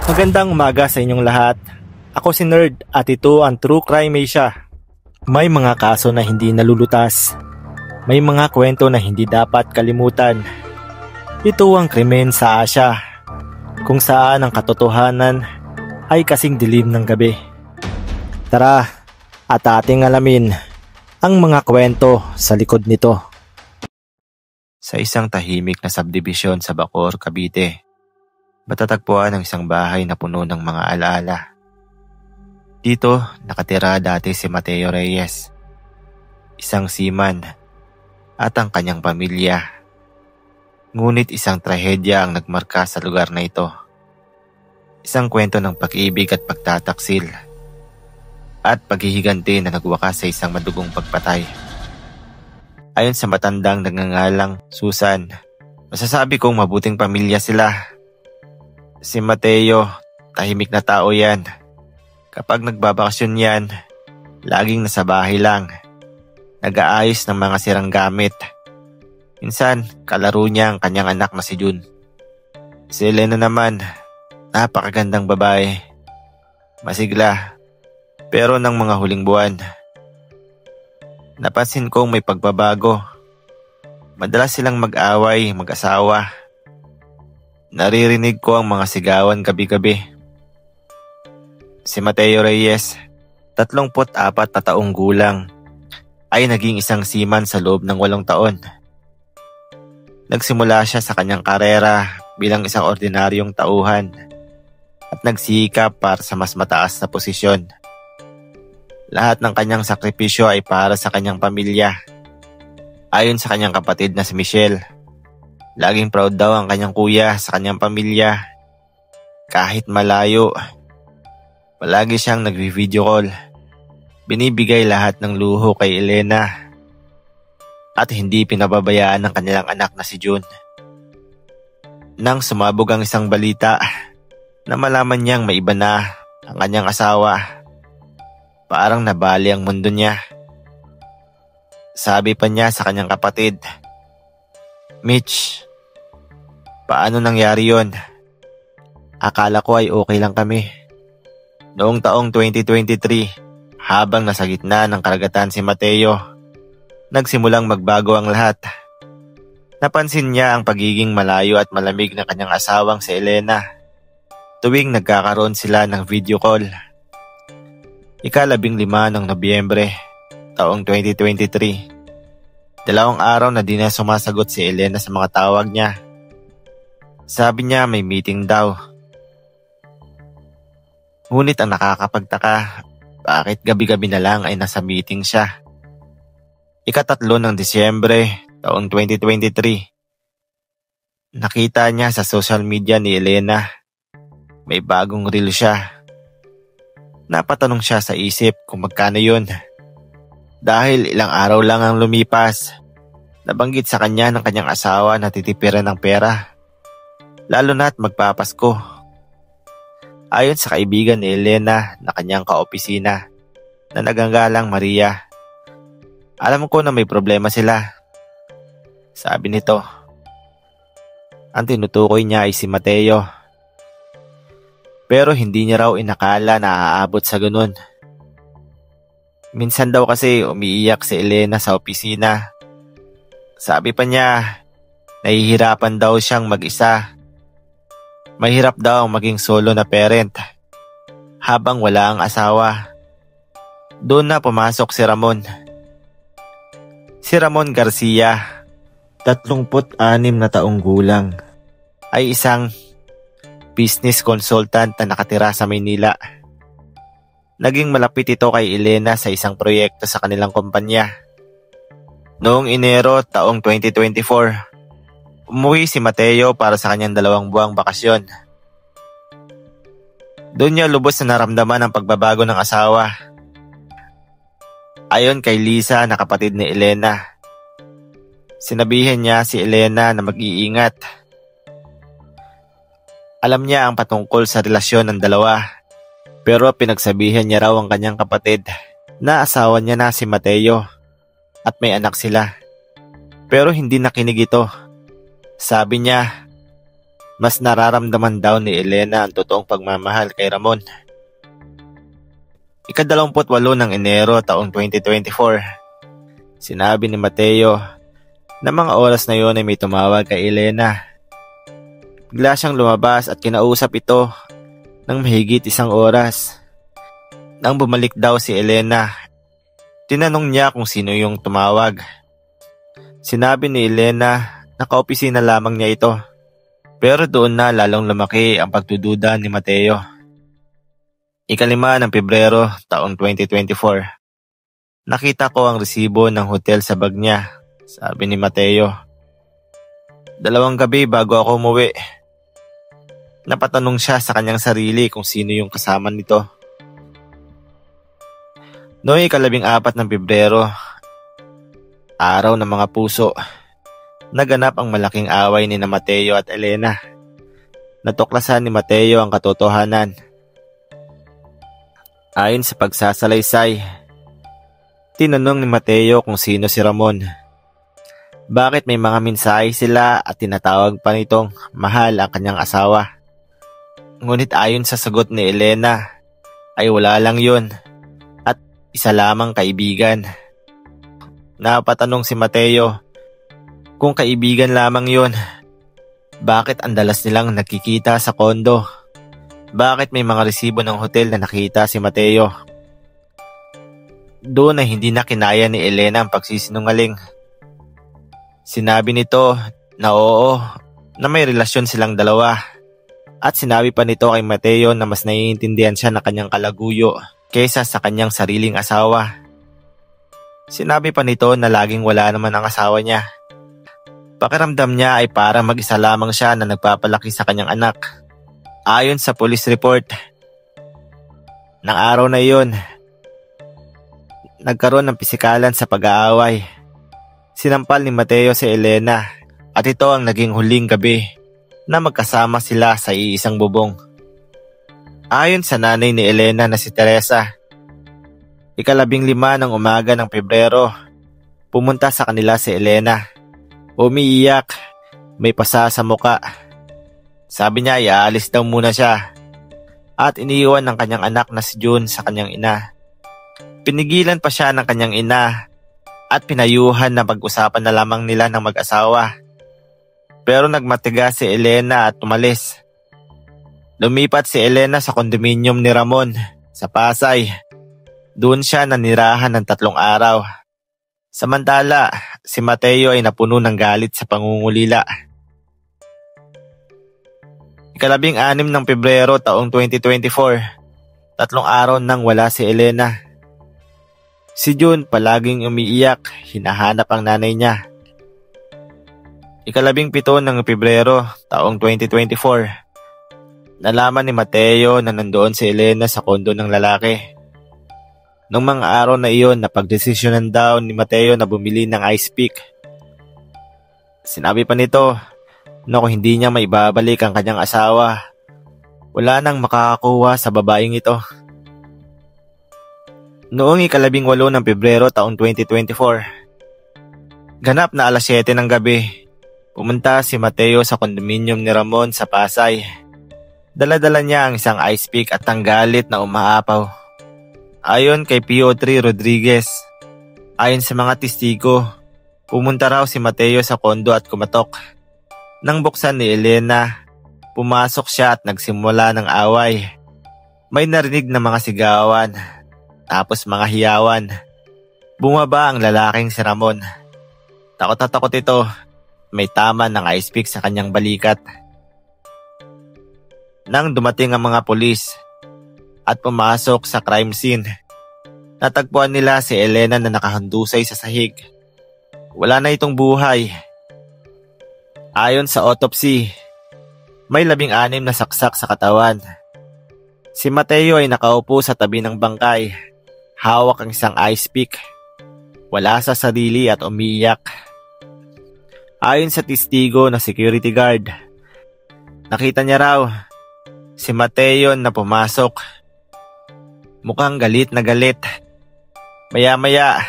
Magandang umaga sa inyong lahat. Ako si Nerd at ito ang True Crime Asia. May mga kaso na hindi nalulutas. May mga kwento na hindi dapat kalimutan. Ito ang krimen sa Asia, kung saan ang katotohanan ay kasing dilim ng gabi. Tara at ating alamin ang mga kwento sa likod nito. Sa isang tahimik na subdivision sa Bacoor, Cavite, matatagpuan ang isang bahay na puno ng mga alaala. Dito nakatira dati si Mateo Reyes, isang seaman at ang kanyang pamilya. Ngunit isang trahedya ang nagmarka sa lugar na ito. Isang kwento ng pag-ibig at pagtataksil at paghihiganti na nagwakas sa isang madugong pagpatay. Ayon sa matandang nagngangalang Susan, masasabi kong mabuting pamilya sila. Si Mateo, tahimik na tao yan. Kapag nagbabakasyon yan, laging nasa bahay lang. Nag-aayos ng mga sirang gamit. Minsan, kalaro niya ang kanyang anak na si June. Si Elena naman, napakagandang babae. Masigla, pero ng mga huling buwan, napansin kong may pagbabago. Madalas silang mag-away, mag-asawa. Naririnig ko ang mga sigawan gabi-gabi. Si Mateo Reyes, 34 na taong gulang, ay naging isang seaman sa loob ng 8 taon. Nagsimula siya sa kanyang karera bilang isang ordinaryong tauhan at nagsikap para sa mas mataas na posisyon. Lahat ng kanyang sakripisyo ay para sa kanyang pamilya. Ayon sa kanyang kapatid na si Michelle, laging proud daw ang kanyang kuya sa kanyang pamilya. Kahit malayo, palagi siyang nagvi-video call. Binibigay lahat ng luho kay Elena at hindi pinababayaan ng kanilang anak na si June. Nang sumabog ang isang balita na malaman niyang may iba na ang kanyang asawa, parang nabali ang mundo niya. Sabi pa niya sa kanyang kapatid, "Mitch, paano nangyari yon? Akala ko ay okay lang kami." Noong taong 2023, habang nasa gitna ng karagatan si Mateo, nagsimulang magbago ang lahat. Napansin niya ang pagiging malayo at malamig ng kanyang asawang si Elena tuwing nagkakaroon sila ng video call. Ika-15 ng Nobyembre, taong 2023. 2 araw na di na sumasagot si Elena sa mga tawag niya. Sabi niya may meeting daw. Ngunit ang nakakapagtaka, bakit gabi-gabi na lang ay nasa meeting siya? Ika-3 ng Disyembre, taong 2023. Nakita niya sa social media ni Elena, may bagong reel siya. Napatanong siya sa isip kung magkano yun. Dahil ilang araw lang ang lumipas, nabanggit sa kanya ng kanyang asawa na titipiran ng pera. Lalo na't magpapasko. Ayon sa kaibigan ni Elena na kanyang kaopisina na naganggalang Maria, alam ko na may problema sila. Sabi nito, ang tinutukoy niya ay si Mateo. Pero hindi niya raw inakala na aabot sa ganun. Minsan daw kasi umiiyak si Elena sa opisina. Sabi pa niya, nahihirapan daw siyang mag-isa. Mahirap daw maging solo na parent habang wala ang asawa. Doon na pumasok si Ramon. Si Ramon Garcia, 36 na taong gulang, ay isang business consultant na nakatira sa Maynila. Naging malapit ito kay Elena sa isang proyekto sa kanilang kumpanya. Noong Enero taong 2024, umuwi si Mateo para sa kanyang 2 buwang bakasyon. Doon niya lubos na naramdaman ang pagbabago ng asawa. Ayon kay Lisa na kapatid ni Elena, sinabihan niya si Elena na mag-iingat. Alam niya ang patungkol sa relasyon ng dalawa, pero pinagsabihan niya raw ang kanyang kapatid na asawa niya na si Mateo at may anak sila. Pero hindi nakinig ito. Sabi niya, mas nararamdaman daw ni Elena ang totoong pagmamahal kay Ramon. Ika-28 ng Enero taong 2024, sinabi ni Mateo na mga oras na yon ay may tumawag kay Elena. Bigla siyang lumabas at kinausap ito ng mahigit 1 oras. Nang bumalik daw si Elena, tinanong niya kung sino yung tumawag. Sinabi ni Elena na kaopisina lamang niya ito. Pero doon na lalong lumaki ang pagdududa ni Mateo. Ika-5 ng Pebrero taong 2024, nakita ko ang resibo ng hotel sa bag niya, sabi ni Mateo. 2 gabi bago ako umuwi. Napatanong siya sa kanyang sarili kung sino yung kasama nito. Noong ika-14 ng Pebrero, araw ng mga puso, naganap ang malaking away ni Mateo at Elena. Natuklasan ni Mateo ang katotohanan. Ayon sa pagsasalaysay, tinanong ni Mateo kung sino si Ramon. Bakit may mga mensahe sila at tinatawag pa nitong mahal ang kanyang asawa? Ngunit ayon sa sagot ni Elena, ay wala lang yun at isa lamang kaibigan. Napatanong si Mateo, kung kaibigan lamang yun, bakit ang dalas nilang nagkikita sa kondo? Bakit may mga resibo ng hotel na nakita si Mateo? Doon ay hindi na kinaya ni Elena ang pagsisinungaling. Sinabi nito na oo, na may relasyon silang dalawa. At sinabi pa nito kay Mateo na mas naiintindihan siya ng kanyang kalaguyo kaysa sa kanyang sariling asawa. Sinabi pa nito na laging wala naman ang asawa niya. Pakiramdam niya ay para mag-isa lamang siya na nagpapalaki sa kanyang anak. Ayon sa police report, ng araw na iyon, nagkaroon ng pisikalan sa pag-aaway. Sinampal ni Mateo si Elena at ito ang naging huling gabi na magkasama sila sa iisang bubong. Ayon sa nanay ni Elena na si Teresa, ika-15 ng umaga ng Pebrero, pumunta sa kanila si Elena. Umiiyak, may pasa sa muka. Sabi niya ay aalis daw muna siya at iniiwan ng kanyang anak na si June sa kanyang ina. Pinigilan pa siya ng kanyang ina at pinayuhan na pag-usapan na lamang nila ng mag-asawa. Pero nagmatigas si Elena at tumalis. Lumipat si Elena sa kondominium ni Ramon sa Pasay. Doon siya nanirahan ng 3 araw. Samantala, si Mateo ay napuno ng galit sa pangungulila. Ika-16 ng Pebrero taong 2024, 3 araw nang wala si Elena. Si June palaging umiiyak, hinahanap ang nanay niya. Ika-17 ng Pebrero taong 2024, nalaman ni Mateo na nandoon si Elena sa kondo ng lalaki. Noong mga araw na iyon, napagdesisyonan daw ni Mateo na bumili ng ice pick. Sinabi pa nito na kung hindi niya maibabalik ang kanyang asawa, wala nang makakakuha sa babaeng ito. Noong ika-18 ng Pebrero taong 2024, ganap na 7:00 ng gabi, pumunta si Mateo sa kondominium ni Ramon sa Pasay. Dala-dala niya ang isang ice pick at tanggalit na umaapaw. Ayon kay P.O.3 Rodriguez, ayon sa mga testigo, pumunta raw si Mateo sa kondo at kumatok. Nang buksan ni Elena, pumasok siya at nagsimula ng away. May narinig na mga sigawan, tapos mga hiyawan. Bumaba ang lalaking si Ramon. Takot na takot ito, may tama ng ice pick sa kanyang balikat. Nang dumating ang mga pulis at pumasok sa crime scene, natagpuan nila si Elena na nakahandusay sa sahig. Wala na itong buhay. Ayon sa autopsy, may 16 na saksak sa katawan. Si Mateo ay nakaupo sa tabi ng bangkay, hawak ang isang ice pick. Wala sa sarili at umiiyak. Ayon sa testigo na security guard, nakita niya raw si Mateo na pumasok. Mukhang galit na galit. Maya-maya,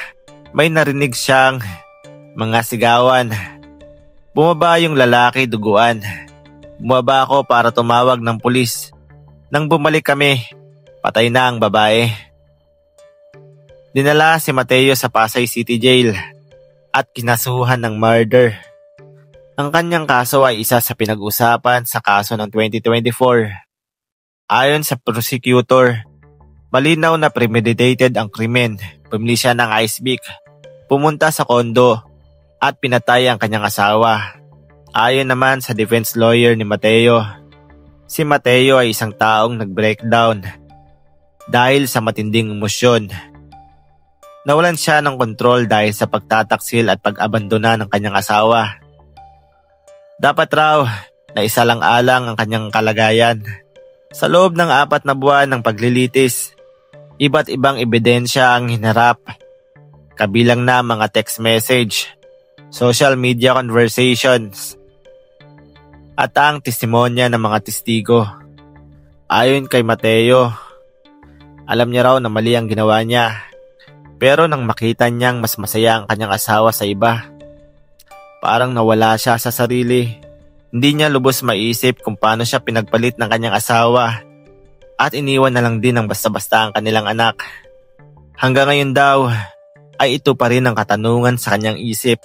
may narinig siyang mga sigawan. Bumaba yung lalaki duguan. Bumaba ako para tumawag ng pulis. Nang bumalik kami, patay na ang babae. Dinala si Mateo sa Pasay City Jail at kinasuhan ng murder. Ang kanyang kaso ay isa sa pinag-usapan sa kaso ng 2024. Ayon sa prosecutor, malinaw na premeditated ang krimen. Bumili siya ng ice pick, pumunta sa kondo at pinatay ang kanyang asawa. Ayon naman sa defense lawyer ni Mateo, si Mateo ay isang taong nag-breakdown dahil sa matinding emosyon. Nawalan siya ng kontrol dahil sa pagtataksil at pag-abandona ng kanyang asawa. Dapat raw na isalang-alang ang kanyang kalagayan. Sa loob ng 4 na buwan ng paglilitis, iba't ibang ebidensya ang hinarap, kabilang na mga text message, social media conversations, at ang testimonya ng mga testigo. Ayon kay Mateo, alam niya raw na mali ang ginawa niya, pero nang makita niyang mas masaya ang kanyang asawa sa iba, parang nawala siya sa sarili. Hindi niya lubos maisip kung paano siya pinagpalit ng kanyang asawa at iniwan na lang din ng basta-basta ang kanilang anak. Hanggang ngayon daw ay ito pa rin ang katanungan sa kanyang isip.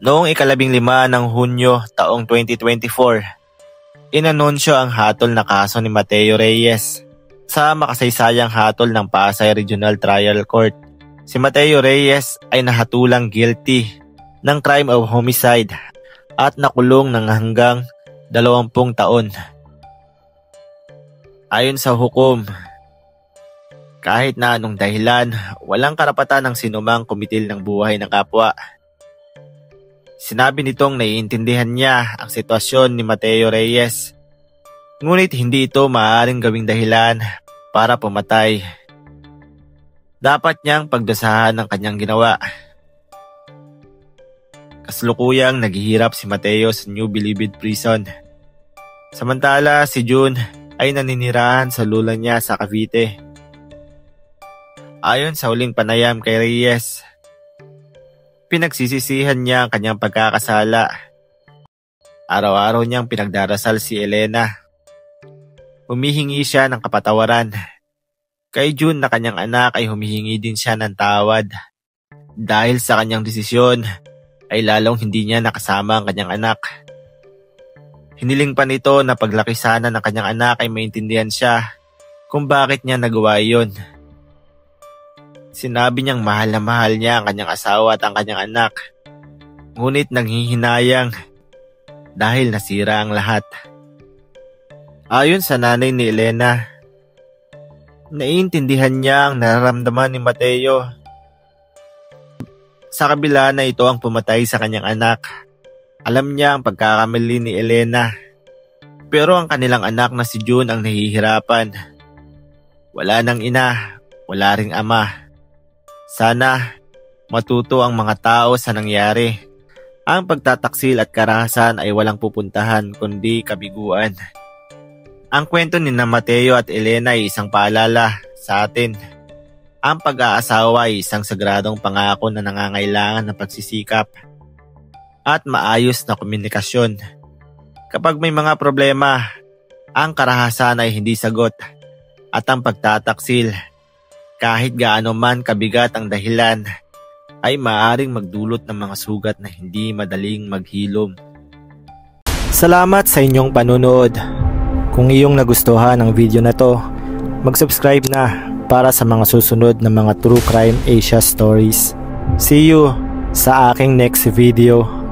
Noong 15 ng Hunyo taong 2024, inanunsyo ang hatol na kaso ni Mateo Reyes sa makasaysayang hatol ng Pasay Regional Trial Court. Si Mateo Reyes ay nahatulang guilty ng crime of homicide at nakulong ng hanggang 20 taon. Ayon sa hukom, kahit na anong dahilan, walang karapatan ng sinumang kumitil ng buhay ng kapwa. Sinabi nitong naiintindihan niya ang sitwasyon ni Mateo Reyes, ngunit hindi ito maaaring gawing dahilan para pumatay. Dapat niyang pagdusahan ang kanyang ginawa. Kasalukuyang naghihirap si Mateo sa New Bilibid Prison. Samantala si June ay naninirahan sa lula niya sa Cavite. Ayon sa huling panayam kay Reyes, pinagsisisihan niya ang kanyang pagkakasala. Araw-araw niyang pinagdarasal si Elena. Humihingi siya ng kapatawaran. Kay June na kanyang anak ay humihingi din siya ng tawad. Dahil sa kanyang desisyon, ay lalong hindi niya nakasama ang kanyang anak. Hiniling pa nito na paglaki sana ng kanyang anak ay maintindihan siya kung bakit niya nagawa iyon. Sinabi niyang mahal na mahal niya ang kanyang asawa at ang kanyang anak. Ngunit nanghihinayang dahil nasira ang lahat. Ayon sa nanay ni Elena, naiintindihan niya ang nararamdaman ni Mateo. Sa kabila na ito ang pumatay sa kanyang anak, alam niya ang pagkakamali ni Elena. Pero ang kanilang anak na si June ang nahihirapan. Wala nang ina, wala ring ama. Sana matuto ang mga tao sa nangyari. Ang pagtataksil at karahasan ay walang pupuntahan kundi kabiguan. Ang kwento ni Mateo at Elena ay isang paalala sa atin. Ang pag-aasawa ay isang sagradong pangako na nangangailangan ng pagsisikap at maayos na komunikasyon. Kapag may mga problema, ang karahasan ay hindi sagot at ang pagtataksil, kahit gaano man kabigat ang dahilan, ay maaaring magdulot ng mga sugat na hindi madaling maghilom. Salamat sa inyong panunood. Kung iyong nagustuhan ang video na to, mag-subscribe na para sa mga susunod na mga True Crime Asia stories. See you sa aking next video.